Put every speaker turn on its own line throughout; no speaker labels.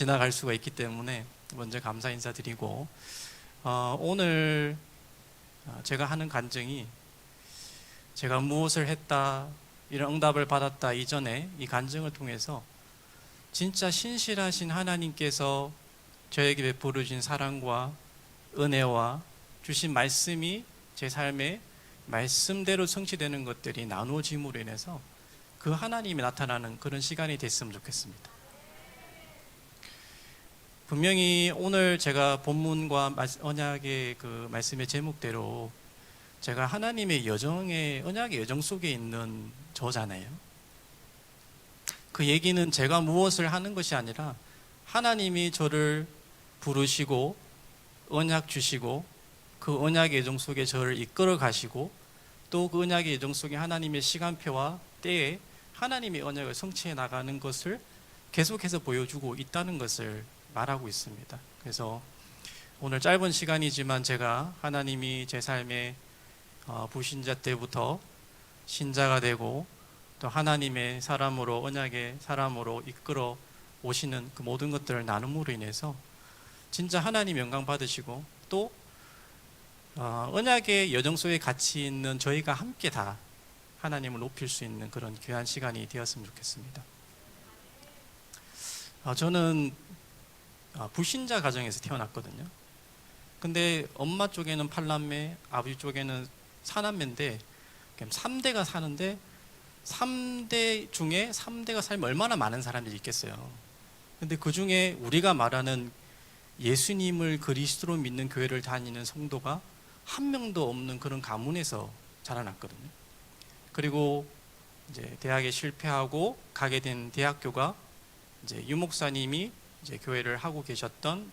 지나갈 수가 있기 때문에 먼저 감사 인사드리고, 오늘 제가 하는 간증이 제가 무엇을 했다 이런 응답을 받았다 이전에 이 간증을 통해서 진짜 신실하신 하나님께서 저에게 베풀어 주신 사랑과 은혜와 주신 말씀이 제 삶에 말씀대로 성취되는 것들이 나누어짐으로 인해서 그 하나님이 나타나는 그런 시간이 됐으면 좋겠습니다. 분명히 오늘 제가 본문과 언약의 그 말씀의 제목대로 제가 하나님의 여정의 언약의 여정 속에 있는 저잖아요. 그 얘기는 제가 무엇을 하는 것이 아니라 하나님이 저를 부르시고 언약 주시고 그 언약의 여정 속에 저를 이끌어 가시고 또 그 언약의 여정 속에 하나님의 시간표와 때에 하나님의 언약을 성취해 나가는 것을 계속해서 보여주고 있다는 것을 말하고 있습니다. 그래서 오늘 짧은 시간이지만 제가 하나님이 제 삶에 불신자 때부터 신자가 되고 또 하나님의 사람으로 언약의 사람으로 이끌어 오시는 그 모든 것들을 나눔으로 인해서 진짜 하나님 영광 받으시고 또 언약의 여정 속에 같이 있는 저희가 함께 다 하나님을 높일 수 있는 그런 귀한 시간이 되었으면 좋겠습니다. 저는 불신자 가정에서 태어났거든요. 근데 엄마 쪽에는 8남매, 아버지 쪽에는 4남매인데 3대가 사는데 3대 중에 3대가 살면 얼마나 많은 사람들이 있겠어요. 근데 그 중에 우리가 말하는 예수님을 그리스도로 믿는 교회를 다니는 성도가 한 명도 없는 그런 가문에서 자라났거든요. 그리고 이제 대학에 실패하고 가게 된 대학교가 이제 유목사님이 이제 교회를 하고 계셨던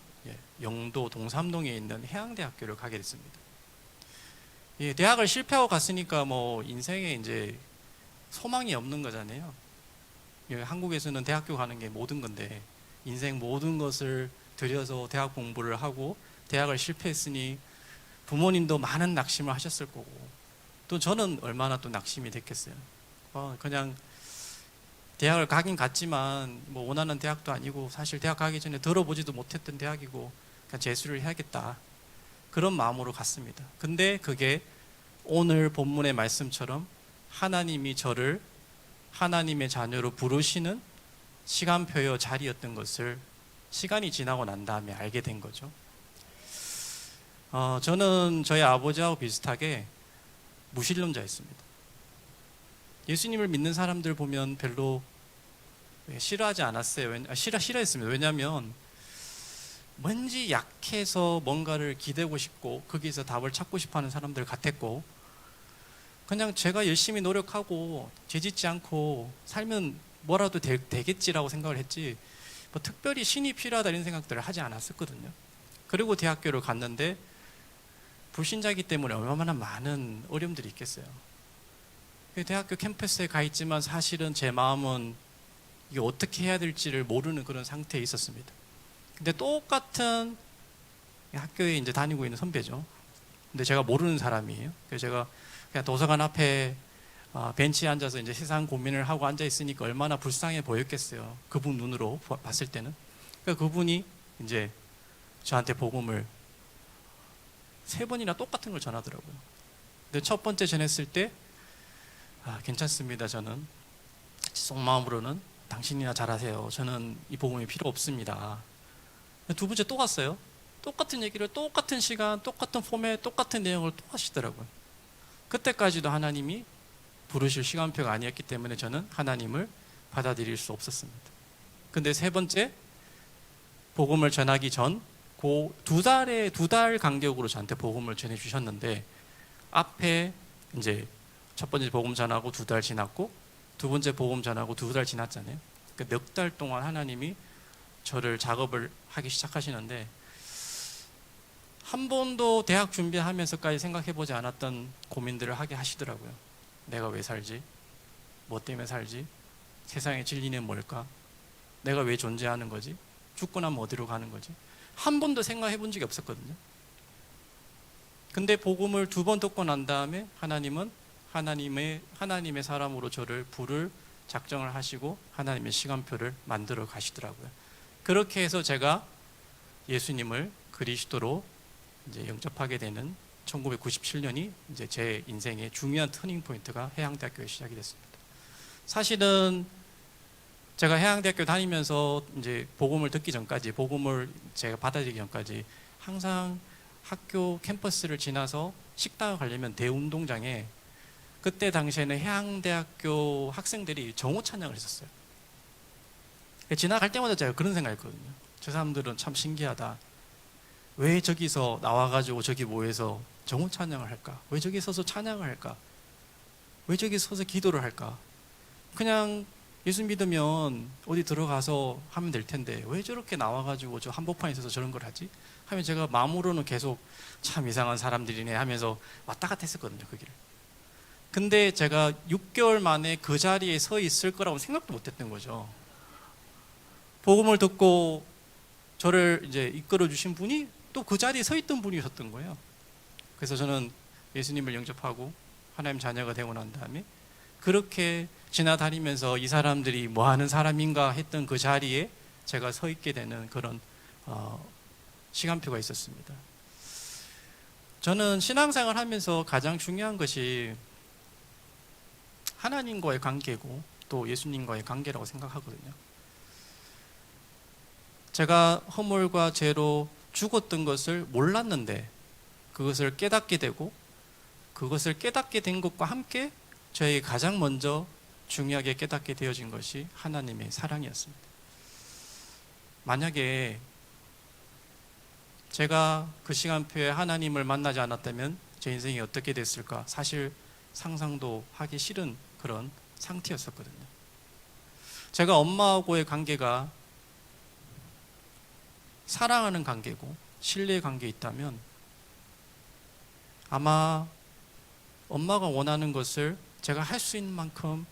영도 동삼동에 있는 해양대학교를 가게 됐습니다. 대학을 실패하고 갔으니까 뭐 인생에 이제 소망이 없는 거잖아요. 한국에서는 대학교 가는 게 모든 건데 인생 모든 것을 들여서 대학 공부를 하고 대학을 실패했으니 부모님도 많은 낙심을 하셨을 거고 또 저는 얼마나 또 낙심이 됐겠어요. 그냥 대학을 가긴 갔지만 뭐 원하는 대학도 아니고 사실 대학 가기 전에 들어보지도 못했던 대학이고 그냥 재수를 해야겠다 그런 마음으로 갔습니다. 근데 그게 오늘 본문의 말씀처럼 하나님이 저를 하나님의 자녀로 부르시는 시간표여 자리였던 것을 시간이 지나고 난 다음에 알게 된 거죠. 저는 저희 아버지하고 비슷하게 무신론자였습니다. 예수님을 믿는 사람들 보면 별로 싫어하지 않았어요. 싫어했습니다. 왜냐하면 왠지 약해서 뭔가를 기대고 싶고 거기서 답을 찾고 싶어하는 사람들 같았고 그냥 제가 열심히 노력하고 죄짓지 않고 살면 뭐라도 되겠지라고 생각을 했지 뭐 특별히 신이 필요하다 이런 생각들을 하지 않았었거든요. 그리고 대학교를 갔는데 불신자이기 때문에 얼마나 많은 어려움들이 있겠어요. 대학교 캠퍼스에 가 있지만 사실은 제 마음은 이게 어떻게 해야 될지를 모르는 그런 상태에 있었습니다. 근데 똑같은 학교에 이제 다니고 있는 선배죠. 근데 제가 모르는 사람이에요. 그래서 제가 그냥 도서관 앞에 벤치에 앉아서 이제 세상 고민을 하고 앉아 있으니까 얼마나 불쌍해 보였겠어요. 그분 눈으로 봤을 때는. 그러니까 그분이 이제 저한테 복음을 3번이나 똑같은 걸 전하더라고요. 근데 첫 번째 전했을 때 괜찮습니다. 저는 속마음으로는 당신이나 잘하세요. 저는 이 복음이 필요 없습니다. 두 번째 또 갔어요. 똑같은 얘기를 똑같은 시간, 똑같은 포맷, 똑같은 내용을 또 하시더라고요. 그때까지도 하나님이 부르실 시간표가 아니었기 때문에 저는 하나님을 받아들일 수 없었습니다. 근데 3번째 복음을 전하기 전 그 2달 간격으로 저한테 복음을 전해주셨는데 앞에 이제 첫 번째 복음 전하고 2달 지났고 두 번째 복음 전하고 2달 지났잖아요. 그러니까 몇 달 동안 하나님이 저를 작업을 하기 시작하시는데 한 번도 대학 준비하면서까지 생각해보지 않았던 고민들을 하게 하시더라고요. 내가 왜 살지? 뭐 때문에 살지? 세상의 진리는 뭘까? 내가 왜 존재하는 거지? 죽고 나면 어디로 가는 거지? 한 번도 생각해 본 적이 없었거든요. 근데 복음을 2번 듣고 난 다음에 하나님은 하나님의 사람으로 저를 부를 작정을 하시고 하나님의 시간표를 만들어 가시더라고요. 그렇게 해서 제가 예수님을 그리스도로 이제 영접하게 되는 1997년이 이제 제 인생의 중요한 터닝 포인트가 해양대학교에 시작이 됐습니다. 사실은 제가 해양대학교 다니면서 이제 복음을 듣기 전까지, 복음을 제가 받아들이기 전까지 항상 학교 캠퍼스를 지나서 식당을 가려면 대운동장에 그때 당시에는 해양대학교 학생들이 정오 찬양을 했었어요. 지나갈 때마다 제가 그런 생각했거든요. 저 사람들은 참 신기하다. 왜 저기서 나와가지고 저기 모여서 정오 찬양을 할까? 왜 저기 서서 찬양을 할까? 왜 저기 서서 기도를 할까? 그냥 예수 믿으면 어디 들어가서 하면 될 텐데 왜 저렇게 나와가지고 저 한복판에 있어서 저런 걸 하지? 하면 제가 마음으로는 계속 참 이상한 사람들이네 하면서 왔다 갔다 했었거든요, 그 길을. 근데 제가 6개월 만에 그 자리에 서 있을 거라고 생각도 못 했던 거죠. 복음을 듣고 저를 이제 이끌어 주신 분이 또 그 자리에 서 있던 분이셨던 거예요. 그래서 저는 예수님을 영접하고 하나님 자녀가 되고 난 다음에 그렇게 지나다니면서 이 사람들이 뭐 하는 사람인가 했던 그 자리에 제가 서 있게 되는 그런 시간표가 있었습니다. 저는 신앙생활 하면서 가장 중요한 것이 하나님과의 관계고 또 예수님과의 관계라고 생각하거든요. 제가 허물과 죄로 죽었던 것을 몰랐는데 그것을 깨닫게 되고 그것을 깨닫게 된 것과 함께 저에게 가장 먼저 중요하게 깨닫게 되어진 것이 하나님의 사랑이었습니다. 만약에 제가 그 시간표에 하나님을 만나지 않았다면 제 인생이 어떻게 됐을까 사실 상상도 하기 싫은 그런 상태였었거든요. 제가 엄마하고의 관계가 사랑하는 관계고 신뢰의 관계에 있다면 아마 엄마가 원하는 것을 제가 할 수 있는 만큼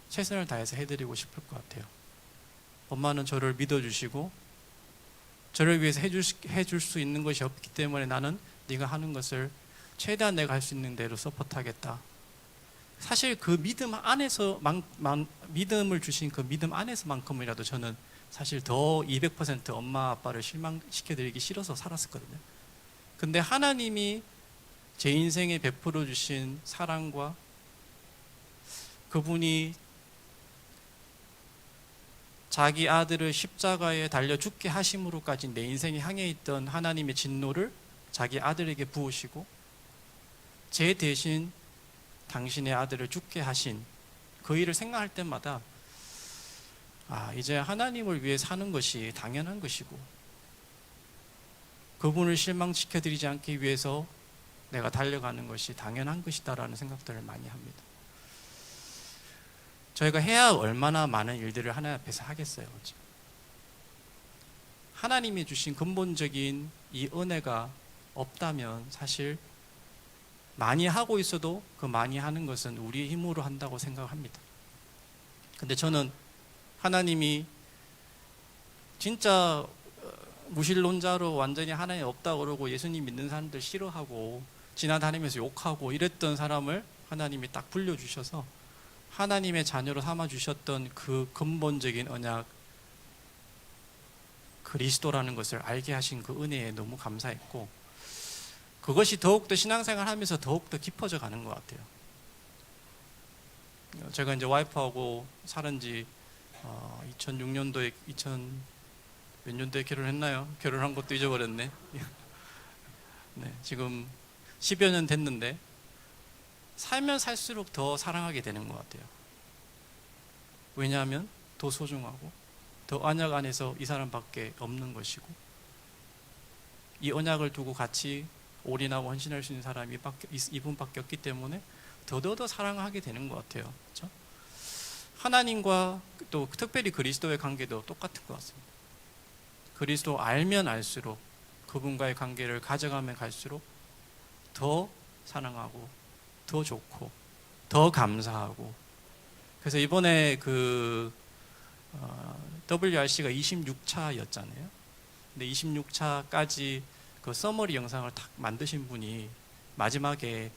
최선을 다해서 해드리고 싶을 것 같아요. 엄마는 저를 믿어주시고 저를 위해서 해줄 수 있는 것이 없기 때문에 나는 네가 하는 것을 최대한 내가 할 수 있는 대로 서포트하겠다. 사실 그 믿음 안에서 믿음을 주신 그 믿음 안에서만큼이라도 저는 사실 더 200% 엄마 아빠를 실망시켜드리기 싫어서 살았었거든요. 근데 하나님이 제 인생에 베풀어 주신 사랑과 그분이 자기 아들을 십자가에 달려 죽게 하심으로까지 내 인생에 향해 있던 하나님의 진노를 자기 아들에게 부으시고 제 대신 당신의 아들을 죽게 하신 그 일을 생각할 때마다 이제 하나님을 위해 사는 것이 당연한 것이고 그분을 실망시켜드리지 않기 위해서 내가 달려가는 것이 당연한 것이다라는 생각들을 많이 합니다. 저희가 해야 얼마나 많은 일들을 하나님 앞에서 하겠어요. 그렇죠? 하나님이 주신 근본적인 이 은혜가 없다면 사실 많이 하고 있어도 그 많이 하는 것은 우리의 힘으로 한다고 생각합니다. 근데 저는 하나님이 진짜 무신론자로 완전히 하나님 없다고 그러고 예수님 믿는 사람들 싫어하고 지나다니면서 욕하고 이랬던 사람을 하나님이 딱 불려주셔서 하나님의 자녀로 삼아주셨던 그 근본적인 언약 그리스도라는 것을 알게 하신 그 은혜에 너무 감사했고 그것이 더욱더 신앙생활 하면서 더욱더 깊어져 가는 것 같아요. 제가 이제 와이프하고 살은 지 2006년도에 몇 년도에 결혼했나요? 결혼한 것도 잊어버렸네. 네, 지금 10여 년 됐는데 살면 살수록 더 사랑하게 되는 것 같아요. 왜냐하면 더 소중하고 더 언약 안에서 이 사람밖에 없는 것이고 이 언약을 두고 같이 올인하고 헌신할 수 있는 사람이 이분밖에 없기 때문에 더더더 사랑하게 되는 것 같아요. 그렇죠? 하나님과 또 특별히 그리스도의 관계도 똑같은 것 같습니다. 그리스도 알면 알수록 그분과의 관계를 가져가면 갈수록 더 사랑하고 더 좋고 더 감사하고 그래서 이번에 WRC가 26차였잖아요. 근데 26차까지 그 서머리 영상을 딱 만드신 분이 마지막에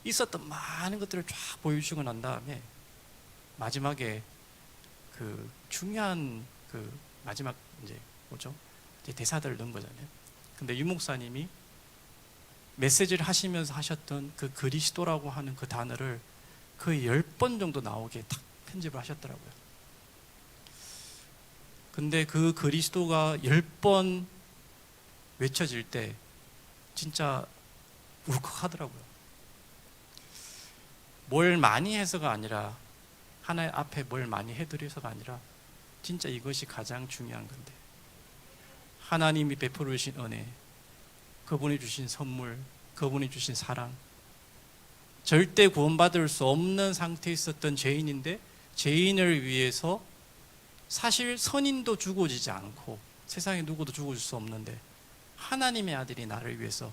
있었던 많은 것들을 쫙 보여주시고 난 다음에 마지막에 그 중요한 그 마지막 이제 뭐죠? 이제 대사들을 넣은 거잖아요. 근데 유 목사님이 메시지를 하시면서 하셨던 그 그리스도라고 하는 그 단어를 거의 10번 정도 나오게 탁 편집을 하셨더라고요. 근데 그 그리스도가 10번 외쳐질 때 진짜 울컥하더라고요. 뭘 많이 해서가 아니라, 하나님 앞에 뭘 많이 해드려서가 아니라 진짜 이것이 가장 중요한 건데, 하나님이 베풀어 주신 은혜, 그분이 주신 선물, 그분이 주신 사랑, 절대 구원받을 수 없는 상태에 있었던 죄인인데 죄인을 위해서 사실 선인도 죽어지지 않고 세상에 누구도 죽어줄 수 없는데 하나님의 아들이 나를 위해서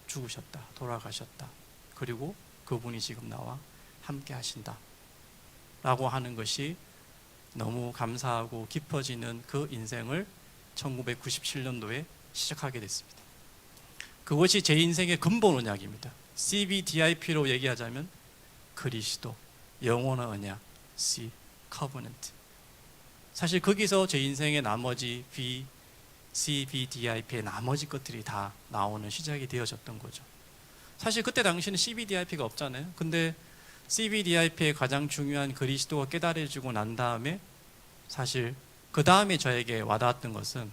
죽으셨다, 돌아가셨다, 그리고 그분이 지금 나와 함께 하신다 라고 하는 것이 너무 감사하고 깊어지는 그 인생을 1997년도에 시작하게 됐습니다. 그것이 제 인생의 근본 언약입니다. CBDIP로 얘기하자면 그리스도, 영원한 언약, C, covenant. 사실 거기서 제 인생의 나머지 B, CBDIP의 나머지 것들이 다 나오는 시작이 되어졌던 거죠. 사실 그때 당시는 CBDIP가 없잖아요. 근데 CBDIP의 가장 중요한 그리스도가 깨달아지고 난 다음에, 사실 그 다음에 저에게 와닿았던 것은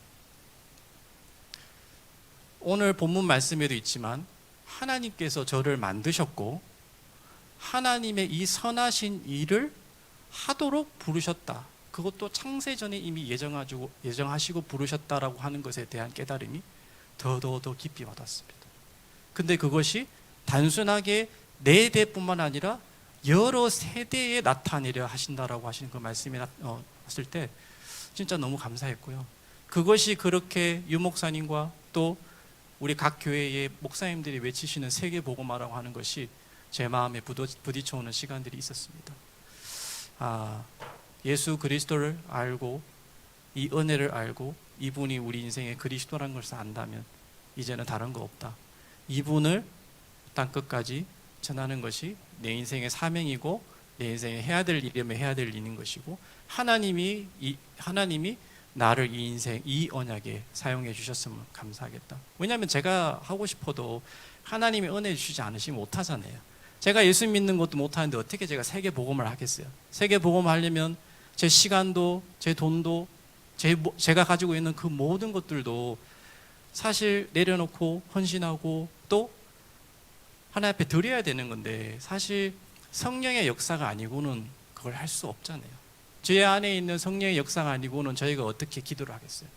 오늘 본문 말씀에도 있지만 하나님께서 저를 만드셨고 하나님의 이 선하신 일을 하도록 부르셨다. 그것도 창세전에 이미 예정하시고 부르셨다라고 하는 것에 대한 깨달음이 더 깊이 와닿습니다. 근데 그것이 단순하게 내 대뿐만 아니라 여러 세대에 나타내려 하신다라고 하시는 그 말씀이 왔을 때 진짜 너무 감사했고요. 그것이 그렇게 유 목사님과 또 우리 각 교회의 목사님들이 외치시는 세계복음화라고 하는 것이 제 마음에 부딪혀오는 시간들이 있었습니다. 예수 그리스도를 알고 이 은혜를 알고 이분이 우리 인생의 그리스도라는 것을 안다면 이제는 다른 거 없다. 이분을 땅끝까지 전하는 것이 내 인생의 사명이고 내 인생에 해야 될 일이면 해야 될 일인 것이고, 하나님이 나를 이 인생, 이 언약에 사용해 주셨으면 감사하겠다. 왜냐하면 제가 하고 싶어도 하나님이 은혜 주시지 않으시면 못하잖아요. 제가 예수 믿는 것도 못하는데 어떻게 제가 세계 복음을 하겠어요? 세계 복음을 하려면 제 시간도, 제 돈도, 제가 가지고 있는 그 모든 것들도 사실 내려놓고 헌신하고 또 하나님 앞에 드려야 되는 건데, 사실 성령의 역사가 아니고는 그걸 할 수 없잖아요. 제 안에 있는 성령의 역사가 아니고는 저희가 어떻게 기도를 하겠어요?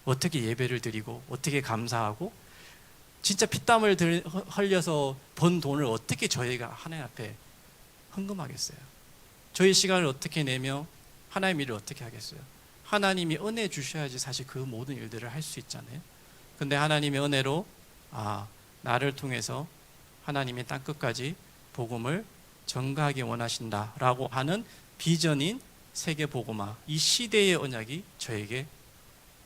어떻게 예배를 드리고 어떻게 감사하고, 진짜 피땀을 흘려서 번 돈을 어떻게 저희가 하나님 앞에 헌금하겠어요? 저희 시간을 어떻게 내며 하나님 일을 어떻게 하겠어요? 하나님이 은혜 주셔야지 사실 그 모든 일들을 할 수 있잖아요. 근데 하나님의 은혜로 나를 통해서 하나님의 땅끝까지 복음을 전가하기 원하신다라고 하는 비전인 세계 복음화, 이 시대의 언약이 저에게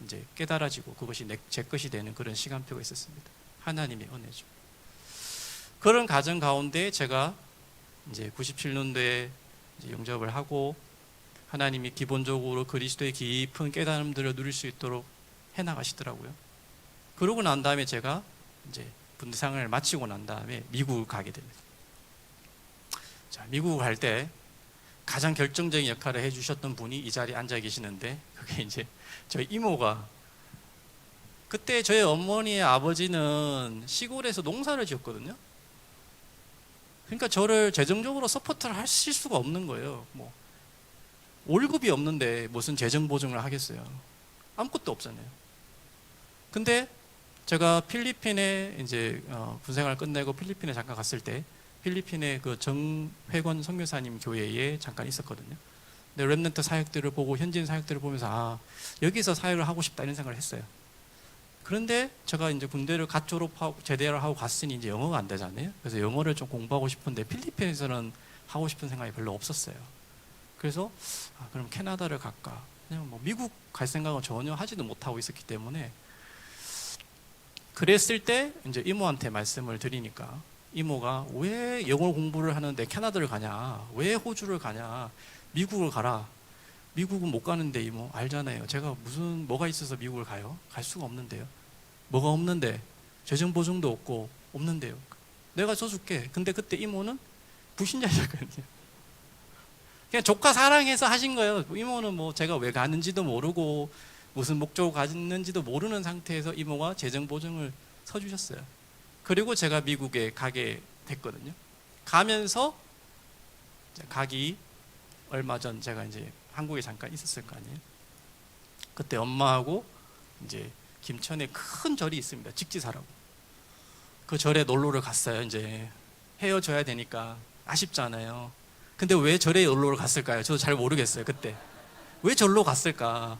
이제 깨달아지고 그것이 제 것이 되는 그런 시간표가 있었습니다. 하나님의 은혜죠. 그런 과정 가운데 제가 이제 97년도에 이제 영접을 하고 하나님이 기본적으로 그리스도의 깊은 깨달음들을 누릴 수 있도록 해나가시더라고요. 그러고 난 다음에 제가 이제 분대상을 마치고 난 다음에 미국을 가게 됩니다. 자, 미국을 갈 때 가장 결정적인 역할을 해주셨던 분이 이 자리에 앉아 계시는데, 그게 이제 저희 이모가, 그때 저희 어머니의 아버지는 시골에서 농사를 지었거든요. 그러니까 저를 재정적으로 서포트를 하실 수가 없는 거예요. 뭐 월급이 없는데 무슨 재정 보증을 하겠어요? 아무것도 없잖아요. 근데 제가 필리핀에 이제 군생활 끝내고 필리핀에 잠깐 갔을 때 필리핀의 그 정회권 선교사님 교회에 잠깐 있었거든요. 근데 렘넌트 사역들을 보고 현지인 사역들을 보면서 여기서 사역을 하고 싶다 이런 생각을 했어요. 그런데 제가 이제 군대를 갓 졸업하고 제대를 하고 갔으니 이제 영어가 안 되잖아요. 그래서 영어를 좀 공부하고 싶은데 필리핀에서는 하고 싶은 생각이 별로 없었어요. 그래서 그럼 캐나다를 갈까? 그냥 뭐 미국 갈 생각은 전혀 하지도 못하고 있었기 때문에, 그랬을 때 이제 이모한테 말씀을 드리니까 이모가 왜 영어 공부를 하는데 캐나다를 가냐? 왜 호주를 가냐? 미국을 가라. 미국은 못 가는데 이모 알잖아요. 제가 무슨 뭐가 있어서 미국을 가요? 갈 수가 없는데요. 뭐가 없는데 재정 보증도 없고 없는데요. 내가 줘줄게. 근데 그때 이모는 불신자셨거든요. 그냥 조카 사랑해서 하신 거예요. 이모는 뭐 제가 왜 가는지도 모르고 무슨 목적을 가졌는지도 모르는 상태에서 이모가 재정 보증을 서주셨어요. 그리고 제가 미국에 가게 됐거든요. 가면서 가기 얼마 전 제가 이제 한국에 잠깐 있었을 거 아니에요. 그때 엄마하고 이제 김천에 큰 절이 있습니다. 직지사라고. 그 절에 놀러를 갔어요. 이제 헤어져야 되니까 아쉽잖아요. 근데 왜 절에 놀러를 갔을까요? 저도 잘 모르겠어요. 그때 왜 절로 갔을까?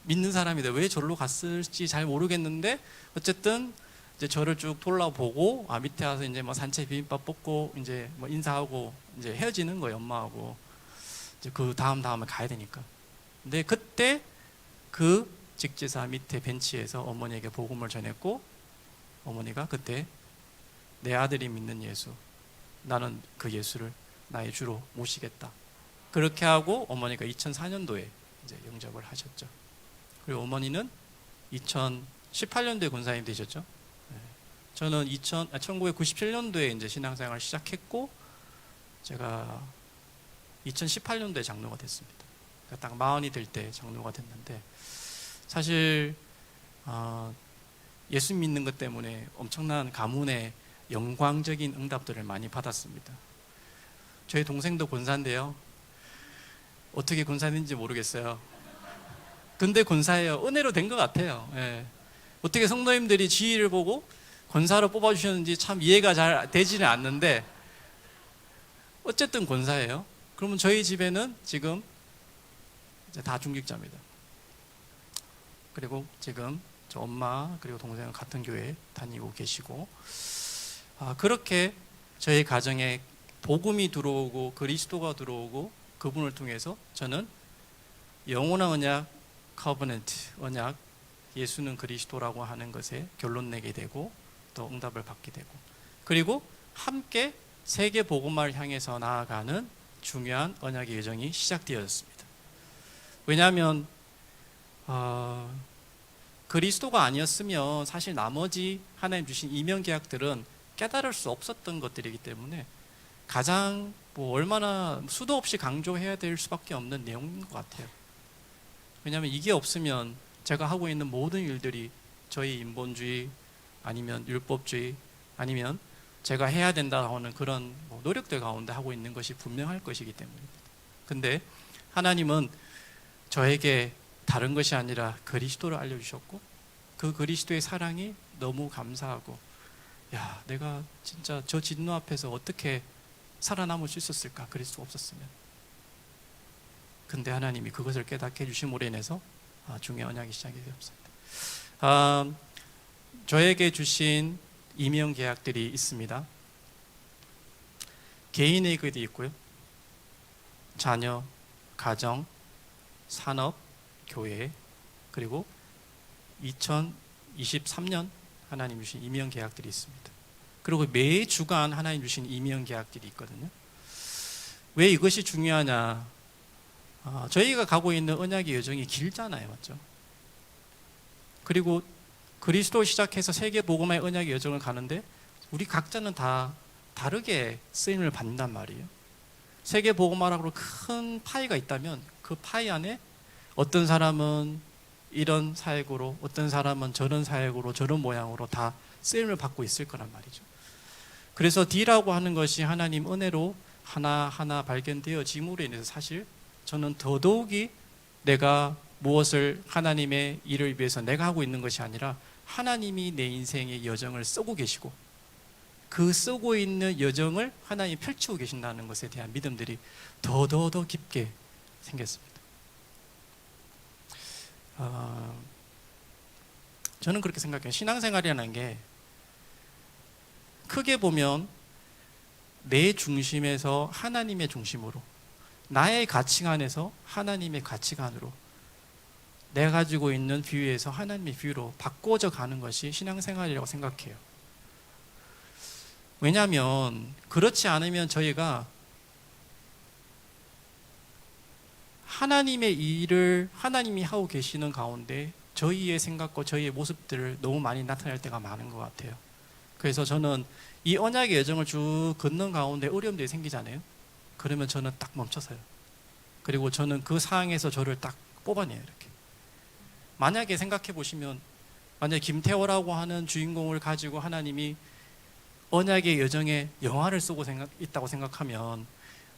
믿는 사람인데 왜 절로 갔을지 잘 모르겠는데 어쨌든 이제 절을 쭉 돌아보고 밑에 와서 이제 뭐 산채 비빔밥 먹고 이제 뭐 인사하고 이제 헤어지는 거예요. 엄마하고 이제 그 다음에 가야 되니까. 근데 그때 그 직지사 밑에 벤치에서 어머니에게 복음을 전했고 어머니가 그때 내 아들이 믿는 예수, 나는 그 예수를 나의 주로 모시겠다. 그렇게 하고 어머니가 2004년도에 이제 영접을 하셨죠. 그리고 어머니는 2018년도에 권사님 되셨죠. 저는 1997년도에 이제 신앙생활을 시작했고 제가 2018년도에 장로가 됐습니다. 딱 40이 될 때 장로가 됐는데 사실 예수 믿는 것 때문에 엄청난 가문의 영광적인 응답들을 많이 받았습니다. 저희 동생도 권사인데요. 어떻게 권사인지 모르겠어요. 근데 권사예요. 은혜로 된 것 같아요. 예. 어떻게 성도님들이 지위를 보고 권사로 뽑아주셨는지 참 이해가 잘 되지는 않는데 어쨌든 권사예요. 그러면 저희 집에는 지금 이제 다 중직자입니다. 그리고 지금 저 엄마 그리고 동생은 같은 교회 다니고 계시고 그렇게 저희 가정에 복음이 들어오고 그리스도가 들어오고 그분을 통해서 저는 영원한 언약 커버넌트 언약 예수는 그리스도라고 하는 것에 결론 내게 되고 또 응답을 받게 되고 그리고 함께 세계 복음화를 향해서 나아가는 중요한 언약의 여정이 시작되었습니다. 왜냐하면 그리스도가 아니었으면 사실 나머지 하나님 주신 이면 계약들은 깨달을 수 없었던 것들이기 때문에 가장 얼마나 수도 없이 강조해야 될 수밖에 없는 내용인 것 같아요. 왜냐하면 이게 없으면 제가 하고 있는 모든 일들이 저희 인본주의 아니면 율법주의 아니면 제가 해야 된다고 하는 그런 노력들 가운데 하고 있는 것이 분명할 것이기 때문입니다. 근데 하나님은 저에게 다른 것이 아니라 그리스도를 알려주셨고 그 그리스도의 사랑이 너무 감사하고 야, 내가 진짜 저 진노 앞에서 어떻게 살아남을 수 있었을까? 그리스도가 없었으면. 근데 하나님이 그것을 깨닫게 해주심으로 인해서 중요한 언약이 시작이 되었습니다. 저에게 주신 이명 계약들이 있습니다. 개인에게도 있고요. 자녀, 가정, 산업, 교회, 그리고 2023년 하나님 주신 이명 계약들이 있습니다. 그리고 매 주간 하나님 주신 이명 계약들이 있거든요. 왜 이것이 중요하냐? 저희가 가고 있는 언약의 여정이 길잖아요, 맞죠? 그리고 그리스도 시작해서 세계 복음화의 언약의 여정을 가는데 우리 각자는 다 다르게 쓰임을 받는단 말이에요. 세계 복음화라고 큰 파이가 있다면 그 파이 안에 어떤 사람은 이런 사역으로, 어떤 사람은 저런 사역으로, 저런 모양으로 다 쓰임을 받고 있을 거란 말이죠. 그래서 D라고 하는 것이 하나님 은혜로 하나하나 발견되어짐으로 인해서 사실 저는 더더욱이 내가 무엇을 하나님의 일을 위해서 내가 하고 있는 것이 아니라 하나님이 내 인생의 여정을 쓰고 계시고 그 쓰고 있는 여정을 하나님이 펼치고 계신다는 것에 대한 믿음들이 더 깊게 생겼습니다. 저는 그렇게 생각해요. 신앙생활이라는 게 크게 보면 내 중심에서 하나님의 중심으로, 나의 가치관에서 하나님의 가치관으로, 내가 가지고 있는 뷰에서 하나님의 뷰로 바꿔져 가는 것이 신앙생활이라고 생각해요. 왜냐하면 그렇지 않으면 저희가 하나님의 일을 하나님이 하고 계시는 가운데 저희의 생각과 저희의 모습들을 너무 많이 나타낼 때가 많은 것 같아요. 그래서 저는 이 언약의 여정을 쭉 걷는 가운데 어려움들이 생기잖아요. 그러면 저는 딱 멈춰서요. 그리고 저는 그 상황에서 저를 딱 뽑아내요. 이렇게. 만약에 생각해 보시면, 만약에 김태호라고 하는 주인공을 가지고 하나님이 언약의 여정에 영화를 쓰고 있다고 생각하면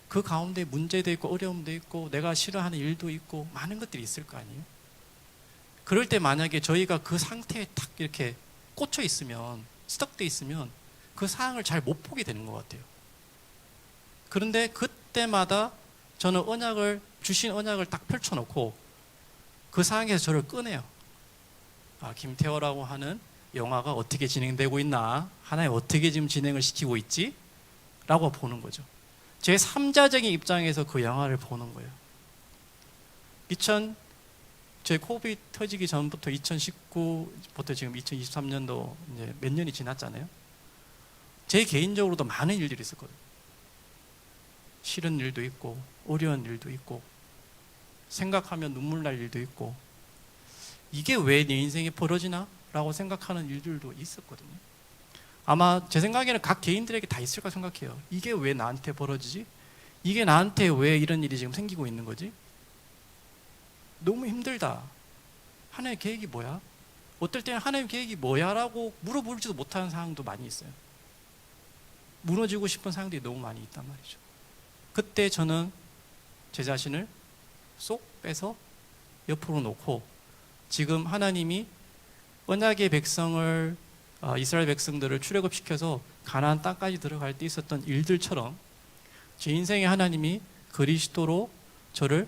그 가운데 문제도 있고 어려움도 있고 내가 싫어하는 일도 있고 많은 것들이 있을 거 아니에요. 그럴 때 만약에 저희가 그 상태에 딱 이렇게 꽂혀 있으면, 스떡돼 있으면 그 상황을 잘 못 보게 되는 것 같아요. 그런데 그때마다 저는 주신 언약을 딱 펼쳐놓고 그 상황에서 저를 꺼내요. 김태호라고 하는 영화가 어떻게 진행되고 있나, 하나님 어떻게 지금 진행을 시키고 있지? 라고 보는 거죠. 제 3자적인 입장에서 그 영화를 보는 거예요. 제 코비드 터지기 전부터 2019부터 지금 2023년도 이제 몇 년이 지났잖아요. 제 개인적으로도 많은 일들이 있었거든요. 싫은 일도 있고 어려운 일도 있고 생각하면 눈물 날 일도 있고, 이게 왜 내 인생에 벌어지나? 라고 생각하는 일들도 있었거든요. 아마 제 생각에는 각 개인들에게 다 있을 까 생각해요. 이게 왜 나한테 벌어지지? 이게 나한테 왜 이런 일이 지금 생기고 있는 거지? 너무 힘들다. 하나님의 계획이 뭐야? 어떨 때는 하나님의 계획이 뭐야? 라고 물어보지도 못하는 상황도 많이 있어요. 무너지고 싶은 상황들이 너무 많이 있단 말이죠. 그때 저는 제 자신을 쏙 빼서 옆으로 놓고, 지금 하나님이 언약의 백성을, 이스라엘 백성들을 출애굽시켜서 가나안 땅까지 들어갈 때 있었던 일들처럼 제 인생에 하나님이 그리스도로 저를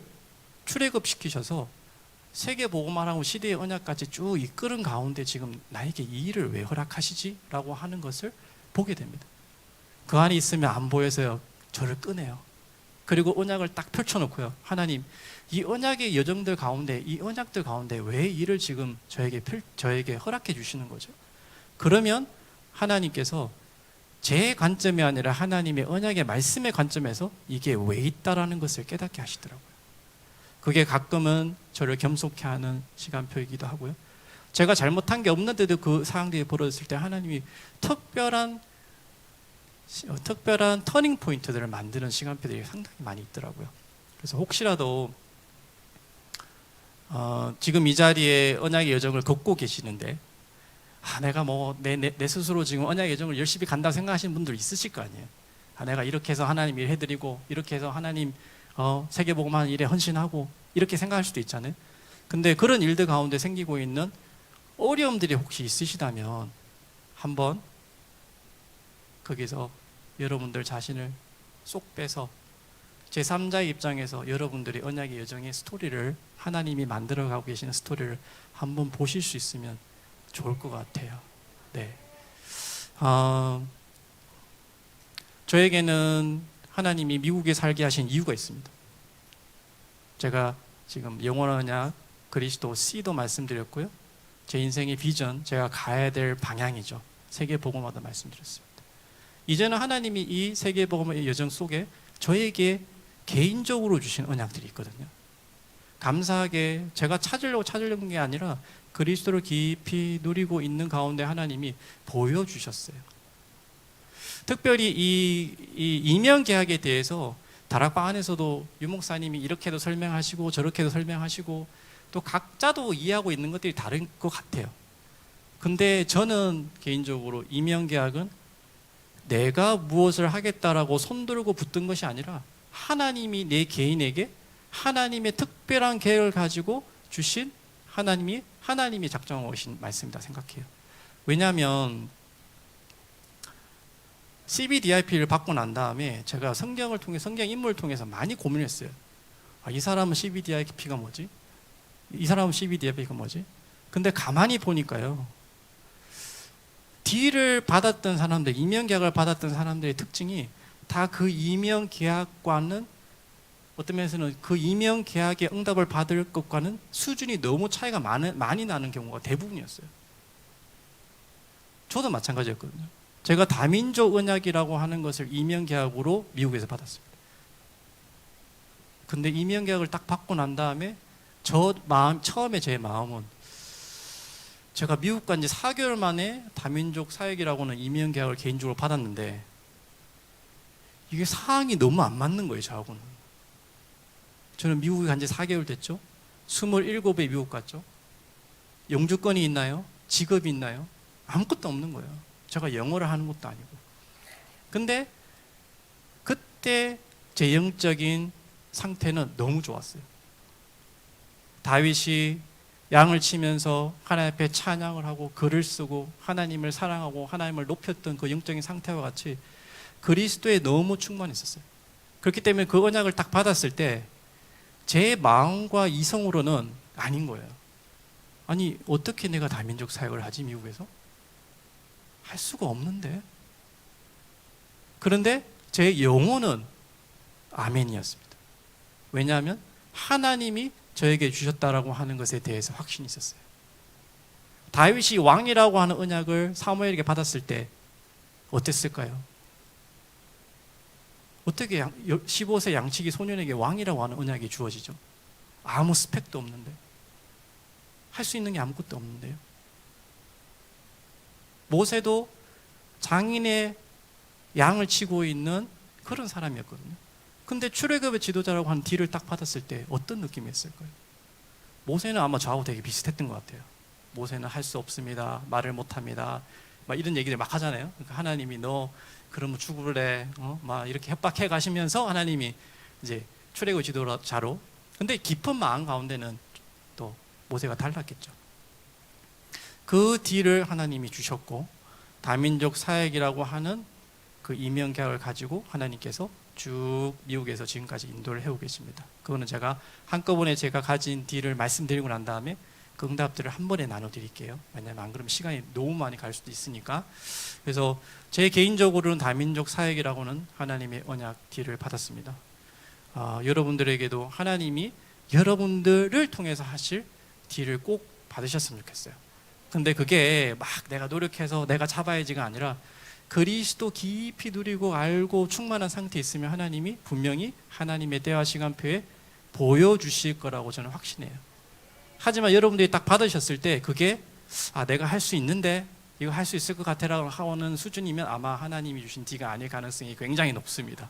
출애굽시키셔서 세계 복음화라고 시대의 언약까지 쭉 이끄는 가운데 지금 나에게 이 일을 왜 허락하시지? 라고 하는 것을 보게 됩니다. 그 안에 있으면 안 보여서요, 저를 꺼내요. 그리고 언약을 딱 펼쳐놓고요, 하나님, 이 언약의 여정들 가운데, 이 언약들 가운데 왜 일을 지금 저에게 허락해 주시는 거죠? 그러면 하나님께서 제 관점이 아니라 하나님의 언약의 말씀의 관점에서 이게 왜 있다라는 것을 깨닫게 하시더라고요. 그게 가끔은 저를 겸손케 하는 시간표이기도 하고요. 제가 잘못한 게 없는데도 그 상황들이 벌어졌을 때 하나님이 특별한 터닝 포인트들을 만드는 시간표들이 상당히 많이 있더라고요. 그래서 혹시라도 지금 이 자리에 언약의 여정을 걷고 계시는데, 내가 내 스스로 지금 언약의 여정을 열심히 간다고 생각하시는 분들 있으실 거 아니에요. 내가 이렇게 해서 하나님 일 해드리고, 이렇게 해서 하나님 세계복음하는 일에 헌신하고, 이렇게 생각할 수도 있잖아요. 근데 그런 일들 가운데 생기고 있는 어려움들이 혹시 있으시다면 한번 거기서 여러분들 자신을 쏙 빼서 제3자의 입장에서 여러분들이 언약의 여정의 스토리를, 하나님이 만들어가고 계시는 스토리를 한번 보실 수 있으면 좋을 것 같아요. 네. 저에게는 하나님이 미국에 살게 하신 이유가 있습니다. 제가 지금 영원한 언약, 그리스도 C도 말씀드렸고요. 제 인생의 비전, 제가 가야 될 방향이죠. 세계복음화도 말씀드렸습니다. 이제는 하나님이 이 세계복음의 여정 속에 저에게 개인적으로 주신 언약들이 있거든요. 감사하게 제가 찾으려고 게 아니라 그리스도를 깊이 누리고 있는 가운데 하나님이 보여주셨어요. 특별히 이 이면계약에 대해서 다락방 안에서도 유목사님이 이렇게도 설명하시고 저렇게도 설명하시고 또 각자도 이해하고 있는 것들이 다른 것 같아요. 근데 저는 개인적으로 이면계약은 내가 무엇을 하겠다라고 손들고 붙든 것이 아니라 하나님이 내 개인에게 하나님의 특별한 계획을 가지고 주신 하나님이 작정하고 오신 말씀이다 생각해요. 왜냐하면 CBDIP를 받고 난 다음에 제가 성경 인물을 통해서 많이 고민했어요. 이 사람은 CBDIP가 뭐지? 이 사람은 CBDIP가 뭐지? 근데 가만히 보니까요, 딜을 받았던 사람들, 이면계약을 받았던 사람들의 특징이 다 그 이면계약과는, 어떤 면에서는 그 이면계약의 응답을 받을 것과는 수준이 너무 차이가 많이 나는 경우가 대부분이었어요. 저도 마찬가지였거든요. 제가 다민족 언약이라고 하는 것을 이면계약으로 미국에서 받았습니다. 근데 이민 계약을 딱 받고 난 다음에 저 마음, 처음에 제 마음은 제가 미국 간 지 4개월 만에 다민족 사역이라고는 이민 계약을 개인적으로 받았는데 이게 사항이 너무 안 맞는 거예요, 저하고는. 저는 미국에 간 지 4개월 됐죠. 27에 미국 갔죠. 영주권이 있나요? 직업이 있나요? 아무것도 없는 거예요. 제가 영어를 하는 것도 아니고. 근데 그때 제 영적인 상태는 너무 좋았어요. 다윗이 양을 치면서 하나님 앞에 찬양을 하고 글을 쓰고 하나님을 사랑하고 하나님을 높였던 그 영적인 상태와 같이 그리스도에 너무 충만했었어요. 그렇기 때문에 그 언약을 딱 받았을 때 제 마음과 이성으로는 아닌 거예요. 아니 어떻게 내가 다민족 사역을 하지 미국에서? 할 수가 없는데. 그런데 제 영혼은 아멘이었습니다. 왜냐하면 하나님이 저에게 주셨다라고 하는 것에 대해서 확신이 있었어요. 다윗이 왕이라고 하는 언약을 사무엘에게 받았을 때 어땠을까요? 어떻게 15세 양치기 소년에게 왕이라고 하는 언약이 주어지죠? 아무 스펙도 없는데, 할 수 있는 게 아무것도 없는데요. 모세도 장인의 양을 치고 있는 그런 사람이었거든요. 근데 출애굽의 지도자라고 하는 딜을 딱 받았을 때 어떤 느낌이었을까요? 모세는 아마 저하고 되게 비슷했던 것 같아요. 모세는 할 수 없습니다. 말을 못합니다. 막 이런 얘기를 막 하잖아요. 그러니까 하나님이 너 그러면 죽을래? 막 이렇게 협박해 가시면서 하나님이 이제 출애굽 지도자로. 근데 깊은 마음 가운데는 또 모세가 달랐겠죠. 그 딜을 하나님이 주셨고 다민족 사역이라고 하는 그 이명 계약을 가지고 하나님께서 쭉 미국에서 지금까지 인도를 해오고 계십니다. 그거는 제가 한꺼번에 제가 가진 딜을 말씀드리고 난 다음에 그 응답들을 한 번에 나눠드릴게요. 왜냐하면 안 그러면 시간이 너무 많이 갈 수도 있으니까. 그래서 제 개인적으로는 다민족 사역이라고는 하나님의 언약 딜을 받았습니다. 여러분들에게도 하나님이 여러분들을 통해서 하실 딜을 꼭 받으셨으면 좋겠어요. 근데 그게 막 내가 노력해서 내가 잡아야지가 아니라 그리스도 깊이 누리고 알고 충만한 상태에 있으면 하나님이 분명히 하나님의 때와 시간표에 보여주실 거라고 저는 확신해요. 하지만 여러분들이 딱 받으셨을 때 그게 내가 할 수 있는데 이거 할 수 있을 것 같아라고 하는 수준이면 아마 하나님이 주신 D가 아닐 가능성이 굉장히 높습니다.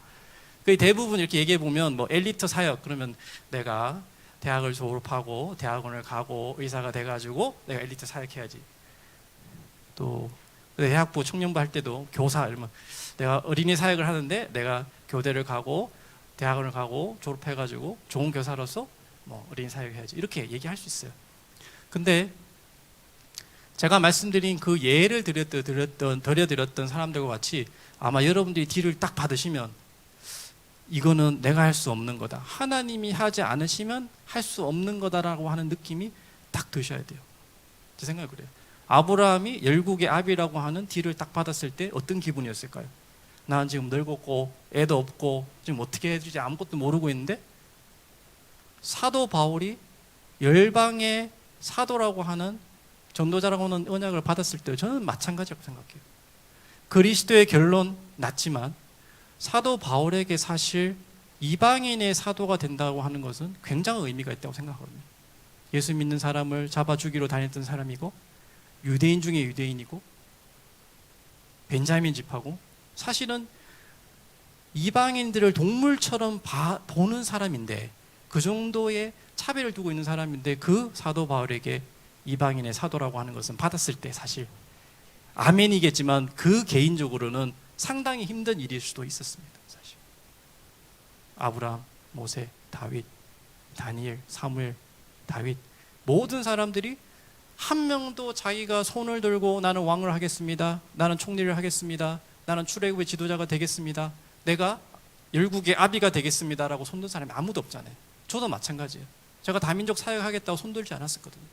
대부분 이렇게 얘기해 보면 뭐 엘리트 사역 그러면 내가 대학을 졸업하고 대학원을 가고 의사가 돼가지고 내가 엘리트 사역해야지. 또 대학부 청년부 할 때도 교사 이러면 내가 어린이 사역을 하는데 내가 교대를 가고 대학원을 가고 졸업해가지고 좋은 교사로서 뭐 어린이 사역해야지 이렇게 얘기할 수 있어요. 근데 제가 말씀드린 그 예를 들려드렸던 사람들과 같이 아마 여러분들이 딜을 딱 받으시면 이거는 내가 할 수 없는 거다. 하나님이 하지 않으시면 할 수 없는 거다라고 하는 느낌이 딱 드셔야 돼요. 제 생각은 그래요. 아브라함이 열국의 아비라고 하는 딜을 딱 받았을 때 어떤 기분이었을까요? 나는 지금 늙었고 애도 없고 지금 어떻게 해주지 아무것도 모르고 있는데 사도 바울이 열방의 사도라고 하는 전도자라고 하는 언약을 받았을 때 저는 마찬가지라고 생각해요. 그리스도의 결론 났지만 사도 바울에게 사실 이방인의 사도가 된다고 하는 것은 굉장한 의미가 있다고 생각하거든요. 예수 믿는 사람을 잡아 죽이러 다녔던 사람이고 유대인 중에 유대인이고 벤자민 집하고 사실은 이방인들을 동물처럼 보는 사람인데 그 정도의 차별을 두고 있는 사람인데 그 사도 바울에게 이방인의 사도라고 하는 것은 받았을 때 사실 아멘이겠지만 그 개인적으로는 상당히 힘든 일일 수도 있었습니다. 사실 아브라함, 모세, 다윗, 다니엘, 사무엘, 다윗 모든 사람들이 한 명도 자기가 손을 들고 나는 왕을 하겠습니다. 나는 총리를 하겠습니다. 나는 출애굽의 지도자가 되겠습니다. 내가 열국의 아비가 되겠습니다라고 손든 사람이 아무도 없잖아요. 저도 마찬가지예요. 제가 다민족 사역하겠다고 손들지 않았었거든요.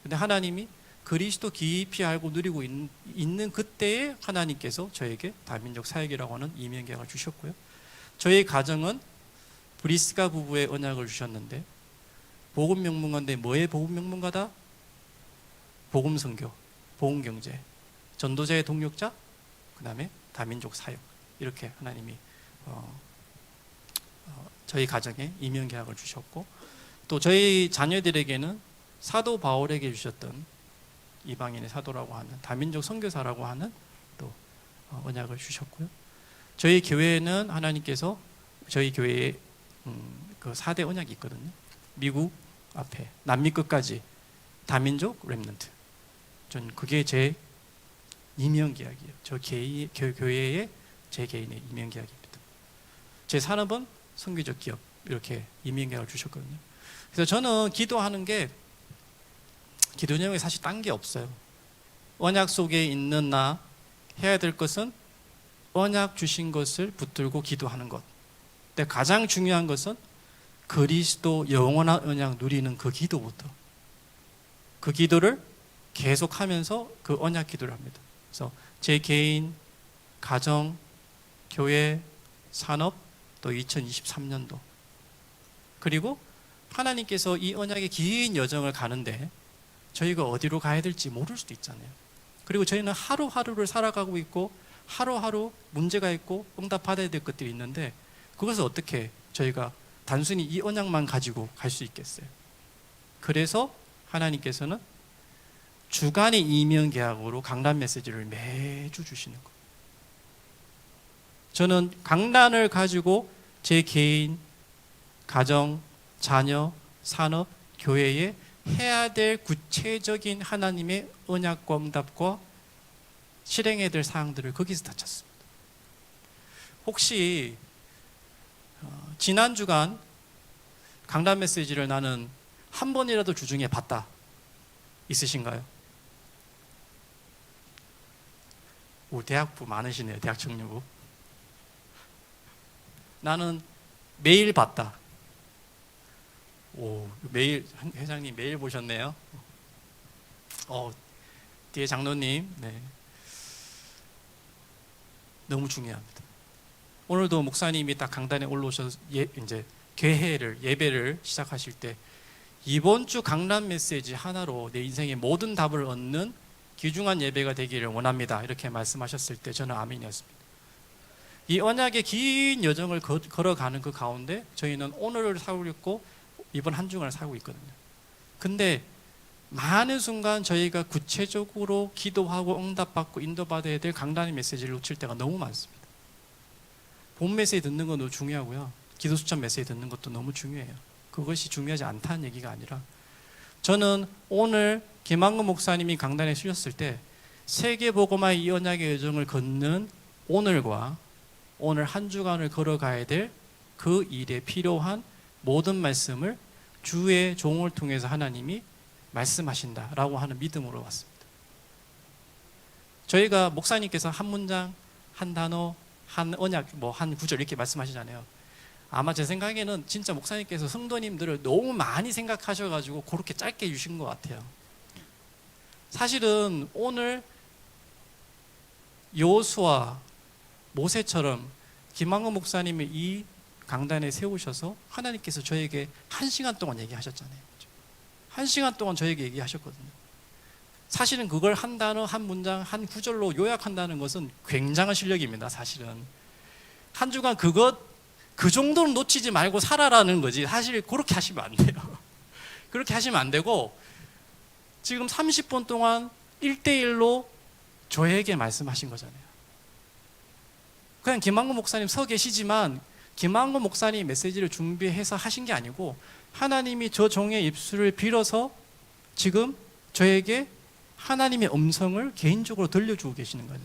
근데 하나님이 그리스도 깊이 알고 누리고 있는 그때에 하나님께서 저에게 다민족 사역이라고 하는 이명계약을 주셨고요. 저희 가정은 브리스가 부부의 언약을 주셨는데 복음 명문가인데 뭐의 복음 명문가다? 복음 선교, 복음 경제, 전도자의 동력자, 그 다음에 다민족 사역 이렇게 하나님이 저희 가정에 이면 계약을 주셨고, 또 저희 자녀들에게는 사도 바울에게 주셨던 이방인의 사도라고 하는 다민족 선교사라고 하는 또 언약을 주셨고요. 저희 교회에는 하나님께서 저희 교회에 그 4대 언약이 있거든요. 미국 앞에 남미 끝까지 다민족 렘넌트. 전 그게 제 이면 계약이에요. 저 교회의 제 개인의 이면 계약입니다. 제 산업은 선교적 기업, 이렇게 이면 계약을 주셨거든요. 그래서 저는 기도하는 게, 기도 내용에 사실 딴 게 없어요. 언약 속에 있는 나 해야 될 것은 언약 주신 것을 붙들고 기도하는 것. 근데 가장 중요한 것은 그리스도 영원한 언약 누리는 그 기도부터, 그 기도를 계속하면서 그 언약 기도를 합니다. 그래서 제 개인, 가정, 교회, 산업, 또 2023년도, 그리고 하나님께서 이 언약의 긴 여정을 가는데 저희가 어디로 가야 될지 모를 수도 있잖아요. 그리고 저희는 하루하루를 살아가고 있고 하루하루 문제가 있고 응답받아야 될 것들이 있는데, 그것을 어떻게 저희가 단순히 이 언약만 가지고 갈 수 있겠어요? 그래서 하나님께서는 주간의 이면 계약으로 강단 메시지를 매주 주시는 거예요. 저는 강단을 가지고 제 개인, 가정, 자녀, 산업, 교회에 해야 될 구체적인 하나님의 언약과 응답과 실행해야 될 사항들을 거기서 다 찾습니다. 혹시 지난 주간 강단 메시지를 나는 한 번이라도 주중에 봤다 있으신가요? 오, 대학부 많으시네요. 대학 청년부. 나는 매일 봤다. 오, 매일, 회장님 매일 보셨네요. 뒤에 장로님, 네. 너무 중요합니다. 오늘도 목사님이 딱 강단에 올라오셔서 이제 예배를 시작하실 때 이번 주 강단 메시지 하나로 내 인생의 모든 답을 얻는 귀중한 예배가 되기를 원합니다, 이렇게 말씀하셨을 때 저는 아멘이었습니다. 이 언약의 긴 여정을 걸어가는 그 가운데 저희는 오늘을 살고 있고 이번 한 주간을 살고 있거든요. 근데 많은 순간 저희가 구체적으로 기도하고 응답받고 인도받아야 될 강단의 메시지를 놓칠 때가 너무 많습니다. 본 메시지 듣는 건 너무 중요하고요. 기도 수천 메시지 듣는 것도 너무 중요해요. 그것이 중요하지 않다는 얘기가 아니라, 저는 오늘 김한근 목사님이 강단에 쓰셨을 때 세계복음화의 이 언약의 여정을 걷는 오늘과 오늘 한 주간을 걸어가야 될 그 일에 필요한 모든 말씀을 주의 종을 통해서 하나님이 말씀하신다라고 하는 믿음으로 왔습니다. 저희가 목사님께서 한 문장, 한 단어, 한 언약, 한 구절 이렇게 말씀하시잖아요. 아마 제 생각에는 진짜 목사님께서 성도님들을 너무 많이 생각하셔가지고 그렇게 짧게 주신 것 같아요. 사실은 오늘 여호수아, 모세처럼 김한근 목사님을 이 강단에 세우셔서 하나님께서 저에게 1시간 동안 얘기하셨잖아요. 1시간 동안 저에게 얘기하셨거든요. 사실은 그걸 한 단어, 한 문장, 한 구절로 요약한다는 것은 굉장한 실력입니다. 사실은 한 주간 그 정도는 놓치지 말고 살아라는 거지. 사실 그렇게 하시면 안 돼요. 그렇게 하시면 안 되고, 지금 30분 동안 1대1로 저에게 말씀하신 거잖아요. 그냥 김한근 목사님 서 계시지만 김한근 목사님 메시지를 준비해서 하신 게 아니고 하나님이 저 종의 입술을 빌어서 지금 저에게 하나님의 음성을 개인적으로 들려주고 계시는 거예요.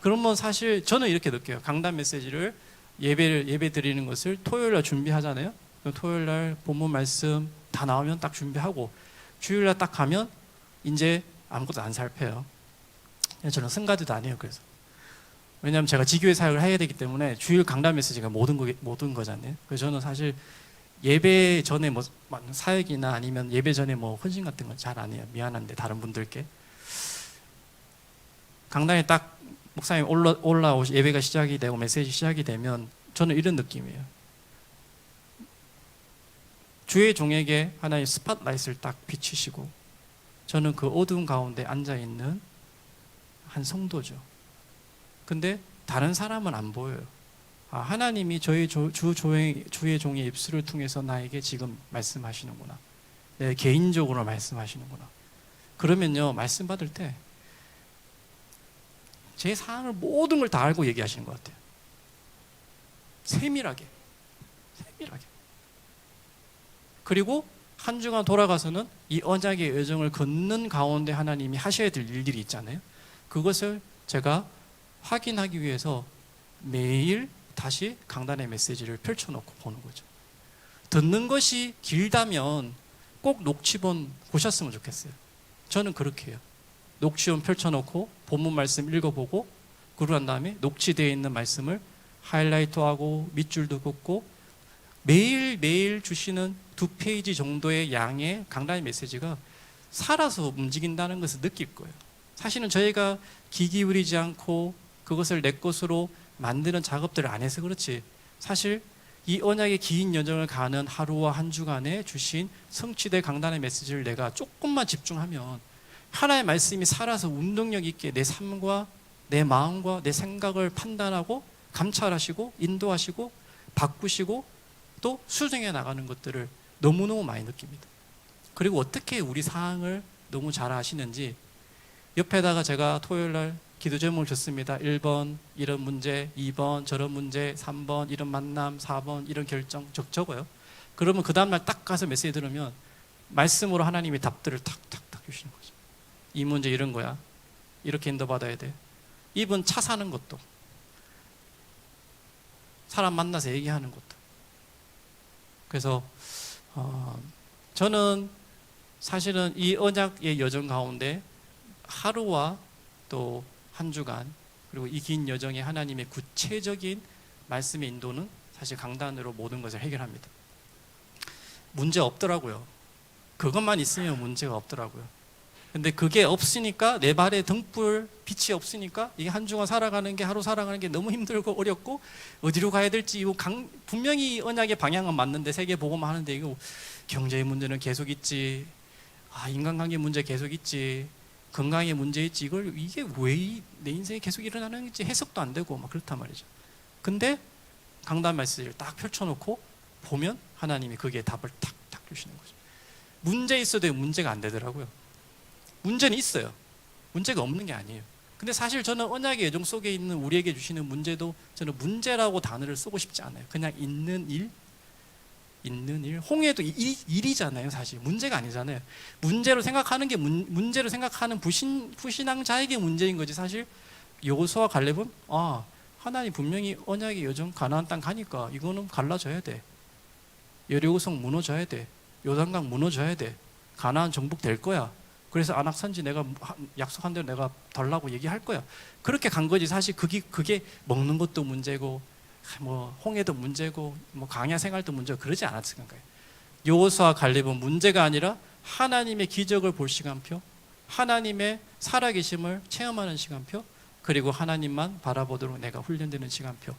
그러면 사실 저는 이렇게 느껴요. 강단 메시지를 예배 드리는 것을 토요일날 준비하잖아요. 토요일날 본문 말씀 다 나오면 딱 준비하고 주일날 딱 가면 이제 아무것도 안 살펴요. 저는 승가드도 안 해요. 그래서 왜냐하면 제가 지교회 사역을 해야 되기 때문에 주일 강단 메시지가 모든 거잖아요. 그래서 저는 사실 예배 전에 사역이나 아니면 예배 전에 헌신 같은 건 잘 안 해요. 미안한데 다른 분들께. 강단에 딱 목사님 올라오시 예배가 시작이 되고 메시지 시작이 되면 저는 이런 느낌이에요. 주의 종에게 하나의 스팟라이트를 딱 비추시고 저는 그 어두운 가운데 앉아있는 한 성도죠. 근데 다른 사람은 안 보여요. 하나님이 주의 종의 입술을 통해서 나에게 지금 말씀하시는구나. 내 개인적으로 말씀하시는구나. 그러면요, 말씀 받을 때 제 사항을 모든 걸 다 알고 얘기하시는 것 같아요. 세밀하게. 그리고 한 주간 돌아가서는 이 언약의 여정을 걷는 가운데 하나님이 하셔야 될 일들이 있잖아요. 그것을 제가 확인하기 위해서 매일 다시 강단의 메시지를 펼쳐놓고 보는 거죠. 듣는 것이 길다면 꼭 녹취본 보셨으면 좋겠어요. 저는 그렇게 해요. 녹취본 펼쳐놓고 본문 말씀 읽어보고 그러고 난 다음에 녹취되어 있는 말씀을 하이라이트하고 밑줄도 긋고 매일매일 주시는 2페이지 정도의 양의 강단의 메시지가 살아서 움직인다는 것을 느낄 거예요. 사실은 저희가 귀 기울이지 않고 그것을 내 것으로 만드는 작업들을 안 해서 그렇지, 사실 이 언약의 긴 여정을 가는 하루와 한 주간에 주신 성취될 강단의 메시지를 내가 조금만 집중하면 하나의 말씀이 살아서 운동력 있게 내 삶과 내 마음과 내 생각을 판단하고 감찰하시고 인도하시고 바꾸시고 또 수정해 나가는 것들을 너무너무 많이 느낍니다. 그리고 어떻게 우리 사항을 너무 잘 아시는지 옆에다가 제가 토요일날 기도 제목을 줬습니다. 1번 이런 문제, 2번 저런 문제, 3번 이런 만남, 4번 이런 결정 적어요. 그러면 그 다음날 딱 가서 메시지 들으면 말씀으로 하나님이 답들을 탁탁탁 주시는 거죠. 이 문제 이런 거야. 이렇게 인도받아야 돼. 이번 차 사는 것도, 사람 만나서 얘기하는 것도. 그래서 저는 사실은 이 언약의 여정 가운데 하루와 또 한 주간 그리고 이 긴 여정에 하나님의 구체적인 말씀의 인도는 사실 강단으로 모든 것을 해결합니다. 문제 없더라고요. 그것만 있으면 문제가 없더라고요. 근데 그게 없으니까 내 발에 등불 빛이 없으니까 이게 한 주간 살아가는 게, 하루 살아가는 게 너무 힘들고 어렵고 어디로 가야 될지, 이거 분명히 언약의 방향은 맞는데 세계 복음만 하는데 이거 경제의 문제는 계속 있지, 인간관계 문제 계속 있지, 건강의 문제 있지, 이게 왜 내 인생에 계속 일어나는지 해석도 안 되고 막 그렇단 말이죠. 근데 강단 메시지를 딱 펼쳐놓고 보면 하나님이 거기에 답을 탁탁 주시는 거죠. 문제 있어도 문제가 안 되더라고요. 문제는 있어요. 문제가 없는 게 아니에요. 근데 사실 저는 언약의 여정 속에 있는 우리에게 주시는 문제도 저는 문제라고 단어를 쓰고 싶지 않아요. 그냥 있는 일. 홍해도 일이잖아요. 사실 문제가 아니잖아요. 문제로 생각하는 게 문제로 생각하는 불신앙자에게 문제인 거지. 사실 여호수아 갈렙은 하나님 분명히 언약의 여정 가나안 땅 가니까 이거는 갈라져야 돼. 여리고성 무너져야 돼. 요단강 무너져야 돼. 가나안 정복될 거야. 그래서 안악산지 내가 약속한 대로 내가 달라고 얘기할 거야. 그렇게 간 거지. 사실 그게 먹는 것도 문제고 홍해도 문제고 강야 생활도 문제고 그러지 않았을 거예요. 여호수아 갈렙은 문제가 아니라 하나님의 기적을 볼 시간표, 하나님의 살아계심을 체험하는 시간표, 그리고 하나님만 바라보도록 내가 훈련되는 시간표.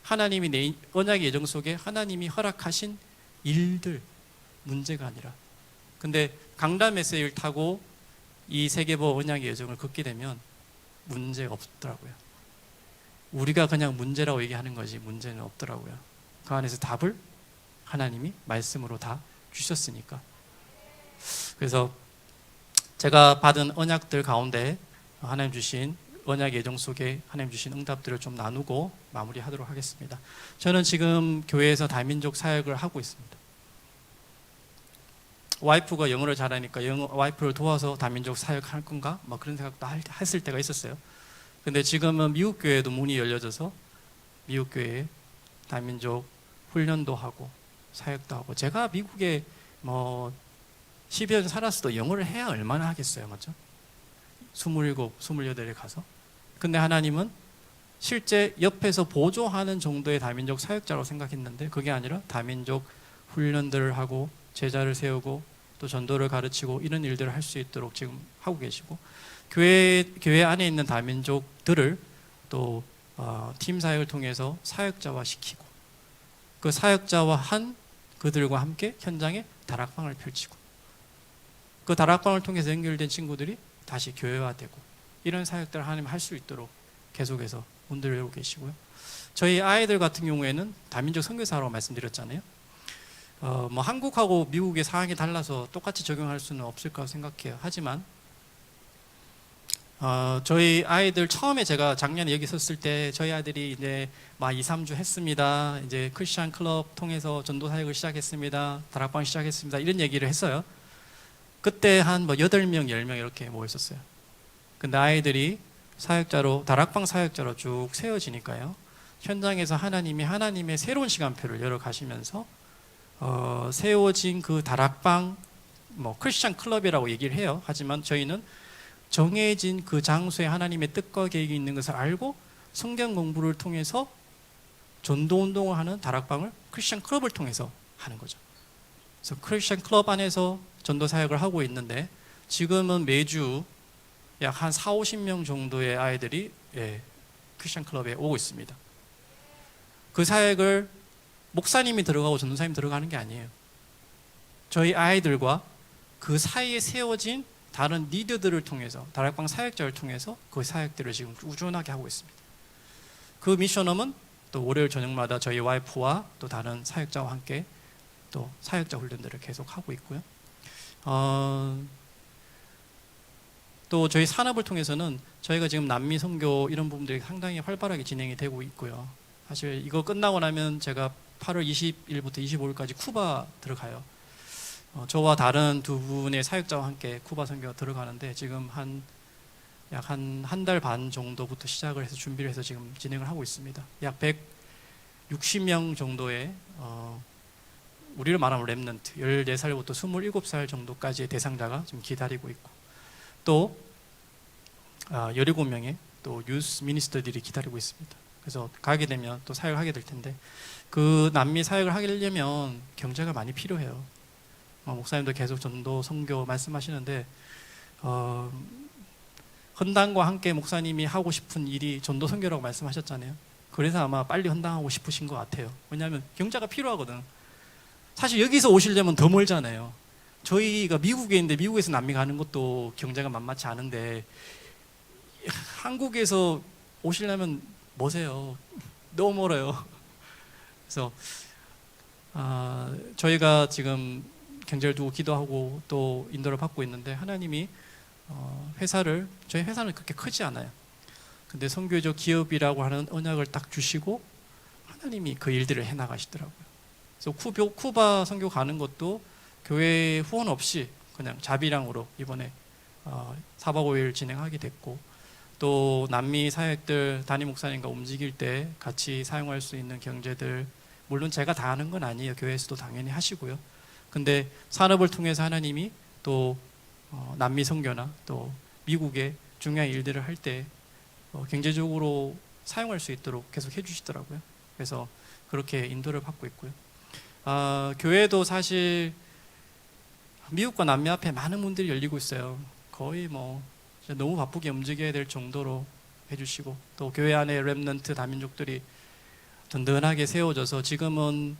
하나님이 내 언약의 예정 속에 하나님이 허락하신 일들, 문제가 아니라. 근데 강단 메시지를 타고 이 세계보 언약의 여정을 걷게 되면 문제가 없더라고요. 우리가 그냥 문제라고 얘기하는 거지 문제는 없더라고요. 그 안에서 답을 하나님이 말씀으로 다 주셨으니까. 그래서 제가 받은 언약들 가운데 하나님 주신 언약 예정 속에 하나님 주신 응답들을 좀 나누고 마무리하도록 하겠습니다. 저는 지금 교회에서 다민족 사역을 하고 있습니다. 와이프가 영어를 잘하니까 와이프를 도와서 다민족 사역할 건가? 그런 생각도 했을 때가 있었어요. 근데 지금은 미국 교회도 문이 열려져서 미국 교회에 다민족 훈련도 하고 사역도 하고, 제가 미국에 10여 년 살았어도 영어를 해야 얼마나 하겠어요, 맞죠? 27, 28에 가서. 근데 하나님은 실제 옆에서 보조하는 정도의 다민족 사역자라고 생각했는데 그게 아니라 다민족 훈련들을 하고 제자를 세우고 또 전도를 가르치고 이런 일들을 할 수 있도록 지금 하고 계시고, 교회 안에 있는 다민족들을 또 팀 사역을 통해서 사역자화 시키고, 그 사역자와 그들과 함께 현장에 다락방을 펼치고, 그 다락방을 통해서 연결된 친구들이 다시 교회화되고, 이런 사역들을 하나님 할 수 있도록 계속해서 분들 여기 계시고요. 저희 아이들 같은 경우에는 다민족 선교사라고 말씀드렸잖아요. 뭐 한국하고 미국의 상황이 달라서 똑같이 적용할 수는 없을 거라고 생각해요. 하지만 저희 아이들 처음에 제가 작년에 여기 섰을 때 저희 아들이 이제 막 2, 3주 했습니다. 이제 크리스천 클럽 통해서 전도 사역을 시작했습니다. 다락방 시작했습니다. 이런 얘기를 했어요. 그때 한 뭐 8명, 10명 이렇게 모였었어요. 근데 아이들이 사역자로, 다락방 사역자로 쭉 세워지니까요. 현장에서 하나님의 새로운 시간표를 열어 가시면서 세워진 그 다락방, 뭐 크리스천 클럽이라고 얘기를 해요. 하지만 저희는 정해진 그 장소에 하나님의 뜻과 계획이 있는 것을 알고 성경 공부를 통해서 전도 운동을 하는 다락방을 크리스천 클럽을 통해서 하는 거죠. 그래서 크리스천 클럽 안에서 전도 사역을 하고 있는데 지금은 매주 약 한 4, 50명 정도의 아이들이 크리스천 클럽에 오고 있습니다. 그 사역을 목사님이 들어가고 전도사님이 들어가는 게 아니에요. 저희 아이들과 그 사이에 세워진 다른 리더들을 통해서, 다락방 사역자를 통해서 그 사역들을 지금 꾸준하게 하고 있습니다. 그 미션홈은 또 월요일 저녁마다 저희 와이프와 또 다른 사역자와 함께 또 사역자 훈련들을 계속 하고 있고요. 또 저희 산업을 통해서는 저희가 지금 남미 선교 이런 부분들이 상당히 활발하게 진행이 되고 있고요. 사실 이거 끝나고 나면 제가 8월 20일부터 25일까지 쿠바 들어가요. 저와 다른 두 분의 사역자와 함께 쿠바 선교가 들어가는데 지금 약 한 달 반 정도부터 시작을 해서 준비를 해서 지금 진행을 하고 있습니다. 약 160명 정도의 우리를 말하면 렘넌트 14살부터 27살 정도까지의 대상자가 지금 기다리고 있고 또 17명의 또 유스 미니스터들이 기다리고 있습니다. 그래서 가게 되면 또 사역을 하게 될 텐데 그 남미 사역을 하려면 경제가 많이 필요해요. 목사님도 계속 전도 선교 말씀하시는데 헌당과 함께 목사님이 하고 싶은 일이 전도 선교라고 말씀하셨잖아요. 그래서 아마 빨리 헌당하고 싶으신 것 같아요. 왜냐하면 경제가 필요하거든. 사실 여기서 오시려면 더 멀잖아요. 저희가 미국에 있는데 미국에서 남미 가는 것도 경제가 만만치 않은데 한국에서 오시려면 뭐세요? 너무 멀어요. 그래서 저희가 지금 경제를 두고 기도하고 또 인도를 받고 있는데 하나님이 저희 회사는 그렇게 크지 않아요. 근데 선교적 기업이라고 하는 언약을 딱 주시고 하나님이 그 일들을 해나가시더라고요. 그래서 쿠바 선교 가는 것도 교회 후원 없이 그냥 자비량으로 이번에 4박 5일 진행하게 됐고 또 남미 사역들 담임 목사님과 움직일 때 같이 사용할 수 있는 경제들 물론 제가 다 하는 건 아니에요. 교회에서도 당연히 하시고요. 근데 산업을 통해서 하나님이 또 남미 선교나 또 미국의 중요한 일들을 할 때 경제적으로 사용할 수 있도록 계속 해주시더라고요. 그래서 그렇게 인도를 받고 있고요. 교회도 사실 미국과 남미 앞에 많은 문들이 열리고 있어요. 거의 뭐 너무 바쁘게 움직여야 될 정도로 해주시고 또 교회 안에 렘넌트 다민족들이 든든하게 세워져서 지금은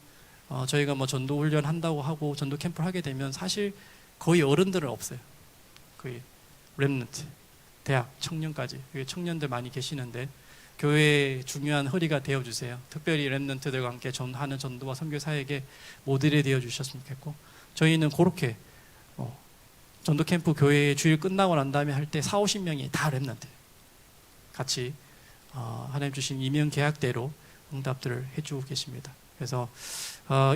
저희가 뭐 전도 훈련 한다고 하고 전도 캠프를 하게 되면 사실 거의 어른들은 없어요. 거의 렘넌트, 대학, 청년까지 청년들 많이 계시는데 교회의 중요한 허리가 되어주세요. 특별히 렘넌트들과 함께 하는 전도와 선교 사역에 모델이 되어주셨으면 좋겠고 저희는 그렇게 전도 캠프 교회 주일 끝나고 난 다음에 할 때 4, 50명이 다 렘넌트 같이 하나님 주신 이면 계약대로 응답들을 해주고 계십니다. 그래서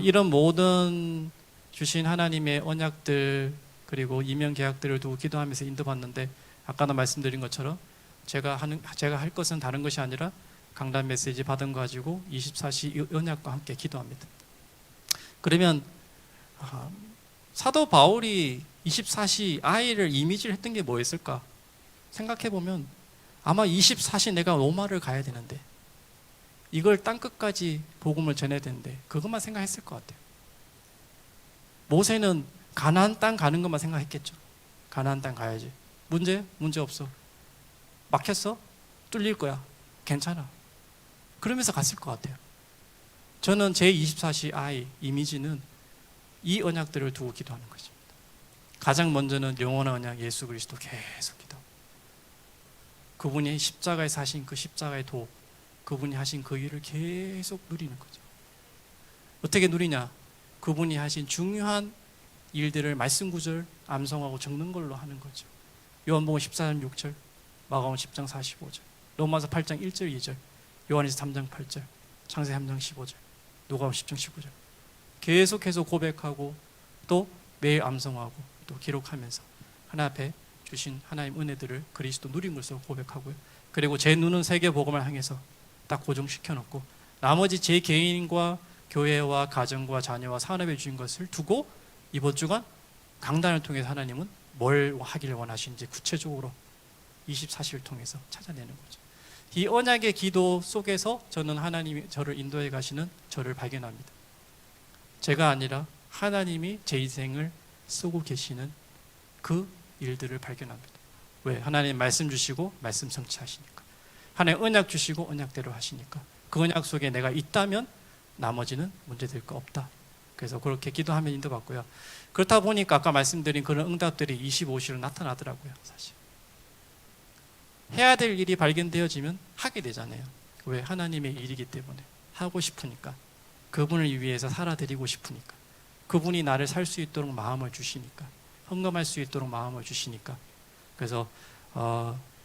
이런 모든 주신 하나님의 언약들 그리고 이면 계약들을 두고 기도하면서 인도받는데 아까도 말씀드린 것처럼 제가 할 것은 다른 것이 아니라 강단 메시지 받은 거 가지고 24시 언약과 함께 기도합니다. 그러면 사도 바울이 24시 아이를 이미지를 했던 게 뭐였을까? 생각해보면 아마 24시 내가 로마를 가야 되는데 이걸 땅끝까지 복음을 전해야 되는데 그것만 생각했을 것 같아요. 모세는 가나안 땅 가는 것만 생각했겠죠. 가나안 땅 가야지. 문제 없어. 막혔어? 뚫릴 거야. 괜찮아. 그러면서 갔을 것 같아요. 저는 제 24시 아이 이미지는 이 언약들을 두고 기도하는 것입니다. 가장 먼저는 영원한 언약 예수 그리스도 계속 기도. 그분이 십자가에 사신 그 십자가의 도 그분이 하신 그 일을 계속 누리는 거죠. 어떻게 누리냐? 그분이 하신 중요한 일들을 말씀 구절 암송하고 적는 걸로 하는 거죠. 요한복음 14장 6절, 마가복음 10장 45절, 로마서 8장 1절 2절, 요한에서 3장 8절, 창세기 3장 15절, 누가복음 10장 15절 계속해서 고백하고 또 매일 암송하고 또 기록하면서 하나님 앞에 주신 하나님 은혜들을 그리스도 누린 것으로 고백하고요. 그리고 제 눈은 세계 복음을 향해서 딱 고정시켜 놓고 나머지 제 개인과 교회와 가정과 자녀와 산업에 주신 것을 두고 이번 주간 강단을 통해서 하나님은 뭘 하기를 원하시는지 구체적으로 24시를 통해서 찾아내는 거죠. 이 언약의 기도 속에서 저는 하나님이 저를 인도해 가시는 저를 발견합니다. 제가 아니라 하나님이 제 인생을 쓰고 계시는 그 일들을 발견합니다. 왜? 하나님 말씀 주시고 말씀 성취하시니까. 하나님 언약 주시고 언약대로 하시니까. 그 언약 속에 내가 있다면 나머지는 문제될 거 없다. 그래서 그렇게 기도하면 인도받고요. 그렇다 보니까 아까 말씀드린 그런 응답들이 25시로 나타나더라고요. 사실 해야 될 일이 발견되어지면 하게 되잖아요. 왜? 하나님의 일이기 때문에 하고 싶으니까, 그분을 위해서 살아드리고 싶으니까, 그분이 나를 살 수 있도록 마음을 주시니까, 헌금할 수 있도록 마음을 주시니까. 그래서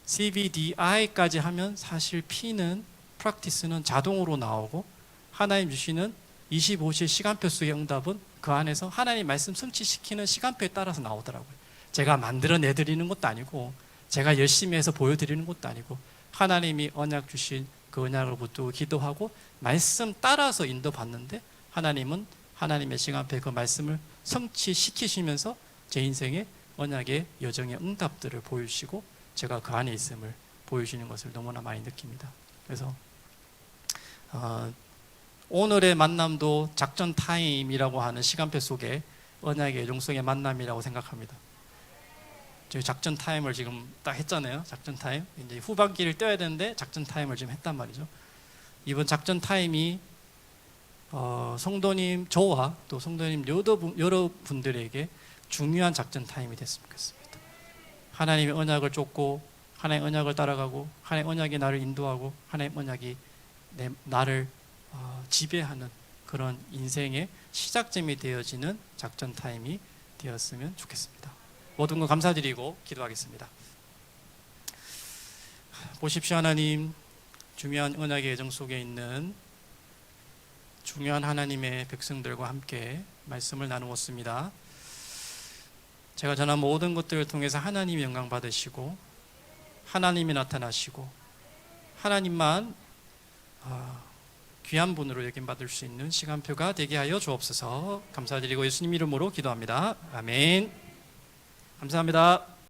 CBDI까지 하면 사실 P는 프랙티스는 자동으로 나오고 하나님 주시는 25시의 시간표 속의 응답은 그 안에서 하나님 말씀 성취시키는 시간표에 따라서 나오더라고요. 제가 만들어내드리는 것도 아니고 제가 열심히 해서 보여드리는 것도 아니고 하나님이 언약 주신 그 언약을 붙들고 기도하고 말씀 따라서 인도받는데 하나님은 하나님의 시간표에 그 말씀을 성취시키시면서 제 인생의 언약의 여정의 응답들을 보여주시고 제가 그 안에 있음을 보여주시는 것을 너무나 많이 느낍니다. 그래서 오늘의 만남도 작전 타임이라고 하는 시간표 속에 언약의 여정속의 만남이라고 생각합니다. 저희 작전 타임을 지금 딱 했잖아요. 작전 타임. 이제 후반기를 떼야 되는데 작전 타임을 지금 했단 말이죠. 이번 작전 타임이 성도님 저와 또 성도님 여러분들에게 중요한 작전 타임이 됐으면 좋겠습니다. 하나님의 언약을 쫓고 하나님의 언약을 따라가고 하나님의 언약이 나를 인도하고 하나님의 언약이 나를 지배하는 그런 인생의 시작점이 되어지는 작전 타임이 되었으면 좋겠습니다. 모든 것 감사드리고 기도하겠습니다. 보십시오. 하나님, 중요한 언약의 예정 속에 있는 중요한 하나님의 백성들과 함께 말씀을 나누었습니다. 제가 전한 모든 것들을 통해서 하나님이 영광 받으시고 하나님이 나타나시고 하나님만 귀한 분으로 여김받을 수 있는 시간표가 되게 하여 주옵소서. 감사드리고 예수님 이름으로 기도합니다. 아멘. 감사합니다.